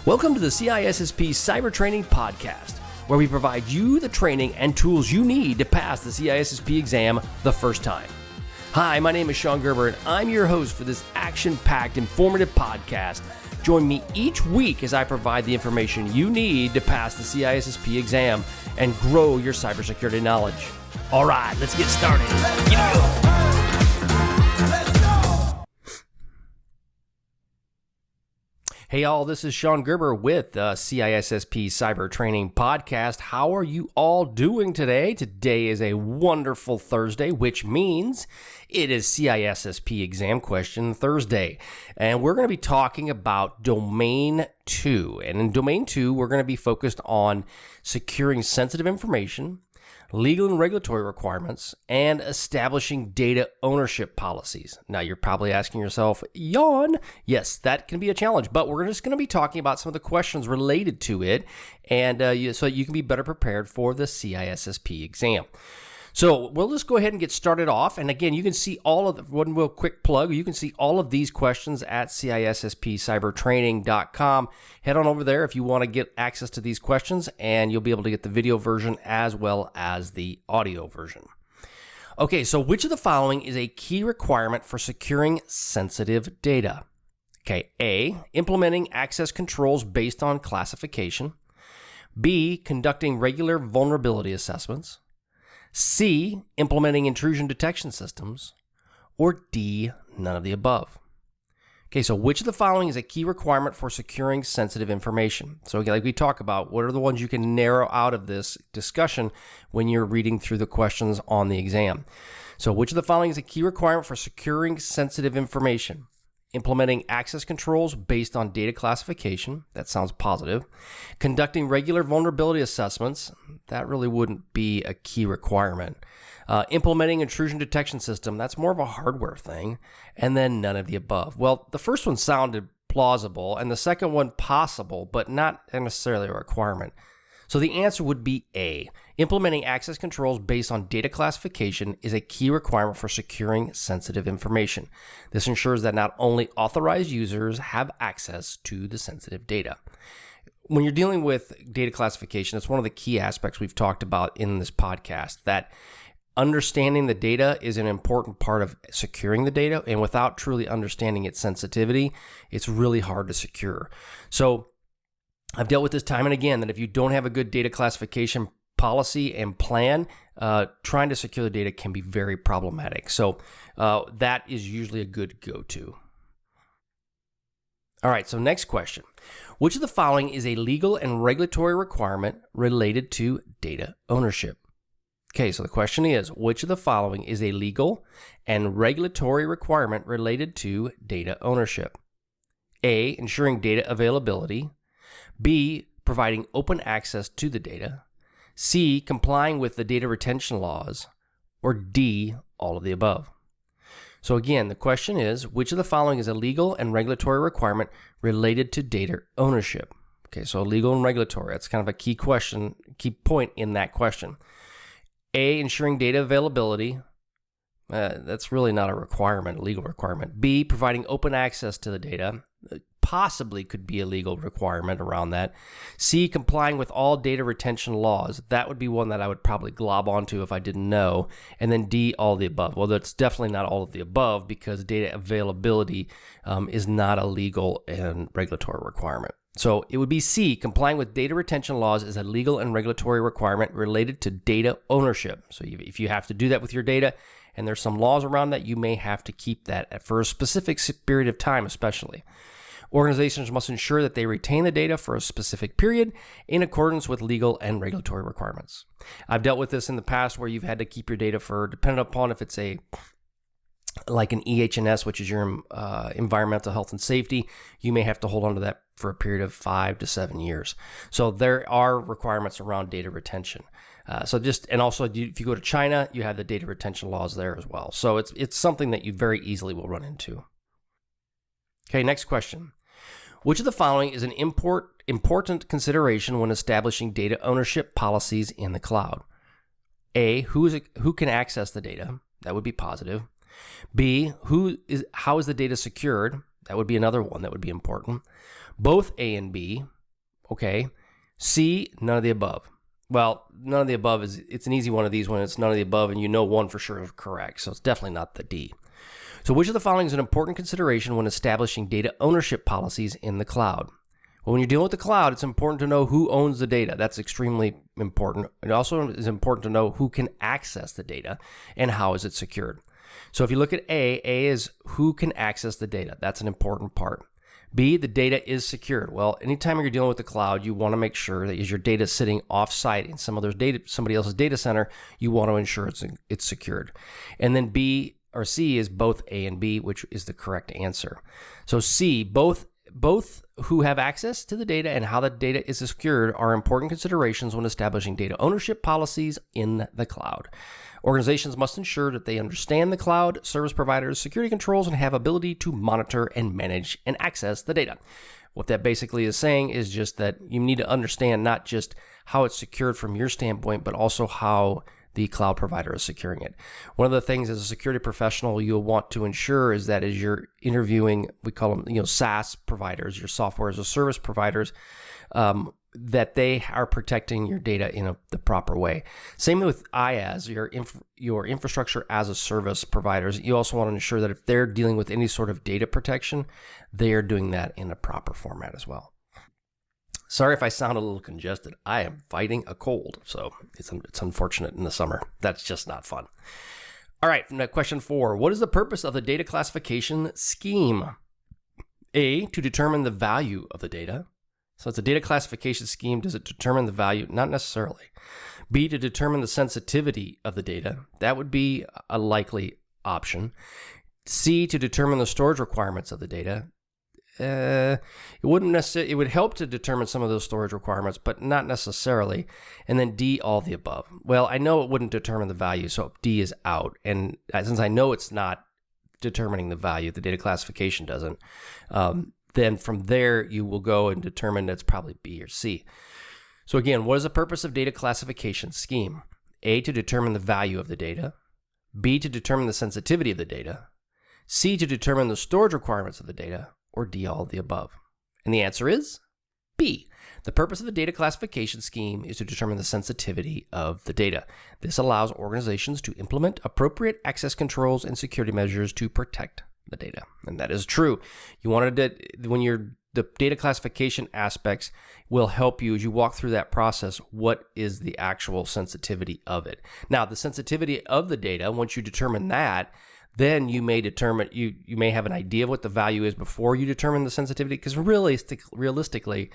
Welcome to the CISSP Cyber Training Podcast, where we provide you the training and tools you need to pass the CISSP exam the first time. Hi, my name is Shon Gerber, and I'm your host for this action-packed, informative podcast. Join me each week as I provide the information you need to pass the CISSP exam and grow your cybersecurity knowledge. All right, let's get started. Hey all, this is Shon Gerber with the CISSP Cyber Training Podcast. How are you all doing today? Today is a wonderful Thursday, which means it is CISSP Exam Question Thursday. And we're going to be talking about Domain 2. And in Domain 2, we're going to be focused on securing sensitive information, legal and regulatory requirements, and establishing data ownership policies. Now, you're probably asking yourself, yawn. Yes, that can be a challenge, but we're just going to be talking about some of the questions related to it, and so you can be better prepared for the CISSP exam. So we'll just go ahead and get started off. And again, you can see all of the, one real quick plug, you can see all of these questions at CISSPcybertraining.com. Head on over there if you want to get access to these questions, and you'll be able to get the video version as well as the audio version. Okay, so which of the following is a key requirement for securing sensitive data? Okay, A, implementing access controls based on classification. B, conducting regular vulnerability assessments. C, implementing intrusion detection systems, or D, none of the above. Okay, so which of the following is a key requirement for securing sensitive information? So again, like we talk about, what are the ones you can narrow out of this discussion when you're reading through the questions on the exam? So which of the following is a key requirement for securing sensitive information? Implementing access controls based on data classification. That sounds positive. Conducting regular vulnerability assessments. That really wouldn't be a key requirement. Implementing intrusion detection system. That's more of a hardware thing. And then none of the above. Well, the first one sounded plausible, and the second one possible, but not necessarily a requirement. So the answer would be A. Implementing access controls based on data classification is a key requirement for securing sensitive information. This ensures that not only authorized users have access to the sensitive data. When you're dealing with data classification, it's one of the key aspects we've talked about in this podcast, that understanding the data is an important part of securing the data, and without truly understanding its sensitivity, it's really hard to secure. So I've dealt with this time and again, that if you don't have a good data classification policy and plan, trying to secure the data can be very problematic. So that is usually a good go-to. All right, so next question. Which of the following is a legal and regulatory requirement related to data ownership? Okay, so the question is, which of the following is a legal and regulatory requirement related to data ownership? A, ensuring data availability. B, providing open access to the data. C, complying with the data retention laws. Or D, all of the above. So again, the question is, which of the following is a legal and regulatory requirement related to data ownership? Okay, so legal and regulatory, that's kind of a key question, key point in that question. A, ensuring data availability. That's really not a requirement, a legal requirement. B, providing open access to the data. Possibly could be a legal requirement around that. C, complying with all data retention laws. That would be one that I would probably glob onto if I didn't know. And then D, all of the above. Well, that's definitely not all of the above, because data availability is not a legal and regulatory requirement. So it would be C, complying with data retention laws is a legal and regulatory requirement related to data ownership. So if you have to do that with your data, and there's some laws around that, you may have to keep that for a specific period of time, especially. Organizations must ensure that they retain the data for a specific period in accordance with legal and regulatory requirements. I've dealt with this in the past where you've had to keep your data for, depending upon if it's like an EH&S, which is your environmental health and safety, you may have to hold on to that for a period of 5 to 7 years. So there are requirements around data retention. And also if you go to China, you have the data retention laws there as well. So it's something that you very easily will run into. Okay, next question. Which of the following is an important consideration when establishing data ownership policies in the cloud? A, who can access the data? That would be positive. B, how is the data secured? That would be another one that would be important. Both A and B, Okay. C, none of the above. Well, none of the above it's an easy one of these when it's none of the above and you know one for sure is correct. So it's definitely not the D. So which of the following is an important consideration when establishing data ownership policies in the cloud? Well, when you're dealing with the cloud, it's important to know who owns the data. That's extremely important. It also is important to know who can access the data and how is it secured. So if you look at A is who can access the data. That's an important part. B, the data is secured. Well, anytime you're dealing with the cloud, you want to make sure that as your data is sitting off-site in somebody else's data center, you want to ensure it's secured. And then B or C is both A and B, which is the correct answer. So C, both who have access to the data and how the data is secured are important considerations when establishing data ownership policies in the cloud. Organizations must ensure that they understand the cloud, service providers, security controls, and have ability to monitor and manage and access the data. What that basically is saying is just that you need to understand not just how it's secured from your standpoint, but also how the cloud provider is securing it. One of the things as a security professional you'll want to ensure is that as you're interviewing, we call them, SaaS providers, your software as a service providers, that they are protecting your data in the proper way. Same with IaaS, your infrastructure as a service providers. You also want to ensure that if they're dealing with any sort of data protection, they are doing that in a proper format as well. Sorry if I sound a little congested. I am fighting a cold, so it's unfortunate in the summer. That's just not fun. All right, question 4. What is the purpose of the data classification scheme? A, to determine the value of the data. So it's a data classification scheme. Does it determine the value? Not necessarily. B, to determine the sensitivity of the data. That would be a likely option. C, to determine the storage requirements of the data. It wouldn't necessarily. It would help to determine some of those storage requirements, but not necessarily. And then D, all the above. Well, I know it wouldn't determine the value, so D is out. And since I know it's not determining the value, the data classification doesn't. Then from there you will go and determine that's probably B or C. So again, what is the purpose of data classification scheme? A, to determine the value of the data. B, to determine the sensitivity of the data. C, to determine the storage requirements of the data. Or D, all of the above? And the answer is B. The purpose of the data classification scheme is to determine the sensitivity of the data. This allows organizations to implement appropriate access controls and security measures to protect the data. And that is true. You wanted to, the data classification aspects will help you as you walk through that process. What is the actual sensitivity of it? Now, the sensitivity of the data, once you determine that, then you may determine, you may have an idea of what the value is before you determine the sensitivity. Because realistically,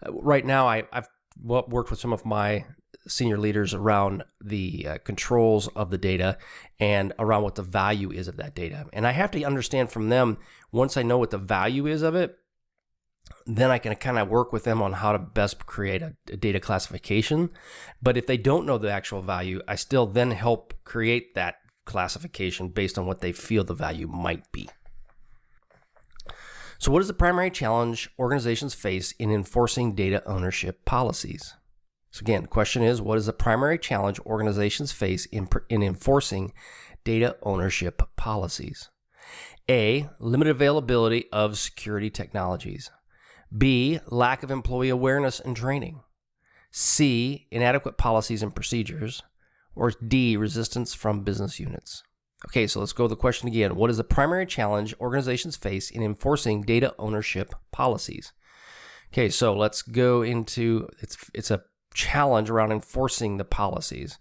right now I've worked with some of my senior leaders around the controls of the data and around what the value is of that data. And I have to understand from them, once I know what the value is of it, then I can kind of work with them on how to best create a data classification. But if they don't know the actual value, I still then help create that classification based on what they feel the value might be. So what is the primary challenge organizations face in enforcing data ownership policies? So again, the question is, what is the primary challenge organizations face in enforcing data ownership policies? A, limited availability of security technologies. B, lack of employee awareness and training. C, inadequate policies and procedures. Or D, resistance from business units. Okay, so let's go to the question again. What is the primary challenge organizations face in enforcing data ownership policies? Okay, so let's go into, it's a challenge around enforcing the policies.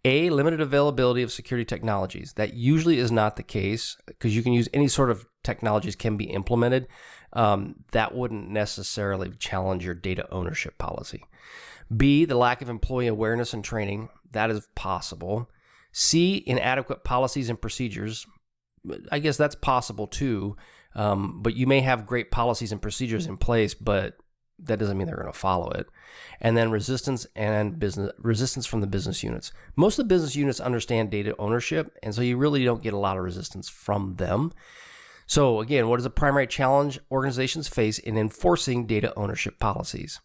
A, limited availability of security technologies. That usually is not the case because you can use any sort of technologies can be implemented. That wouldn't necessarily challenge your data ownership policy. B, the lack of employee awareness and training. That is possible. C, inadequate policies and procedures. I guess that's possible too. But you may have great policies and procedures in place, but that doesn't mean they're going to follow it. And then resistance from the business units. Most of the business units understand data ownership, and so you really don't get a lot of resistance from them. So again, what is the primary challenge organizations face in enforcing data ownership policies?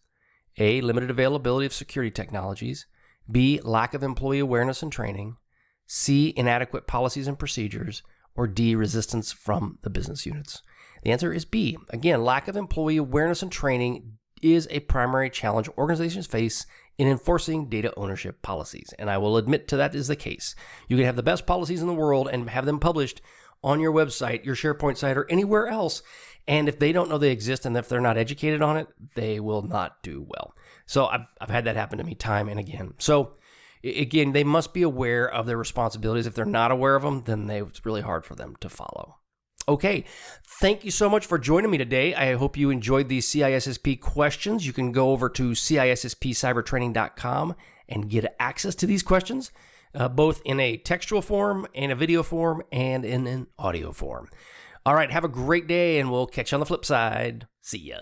A, limited availability of security technologies. B, lack of employee awareness and training. C, inadequate policies and procedures. Or D, resistance from the business units. The answer is B. Again, lack of employee awareness and training is a primary challenge organizations face in enforcing data ownership policies. And I will admit to that is the case. You can have the best policies in the world and have them published on your website, your SharePoint site, or anywhere else. And if they don't know they exist and if they're not educated on it, they will not do well. So I've had that happen to me time and again. So again, they must be aware of their responsibilities. If they're not aware of them, then it's really hard for them to follow. Okay, thank you so much for joining me today. I hope you enjoyed these CISSP questions. You can go over to CISSPCybertraining.com and get access to these questions, both in a textual form, in a video form, and in an audio form. All right, have a great day, and we'll catch you on the flip side. See ya.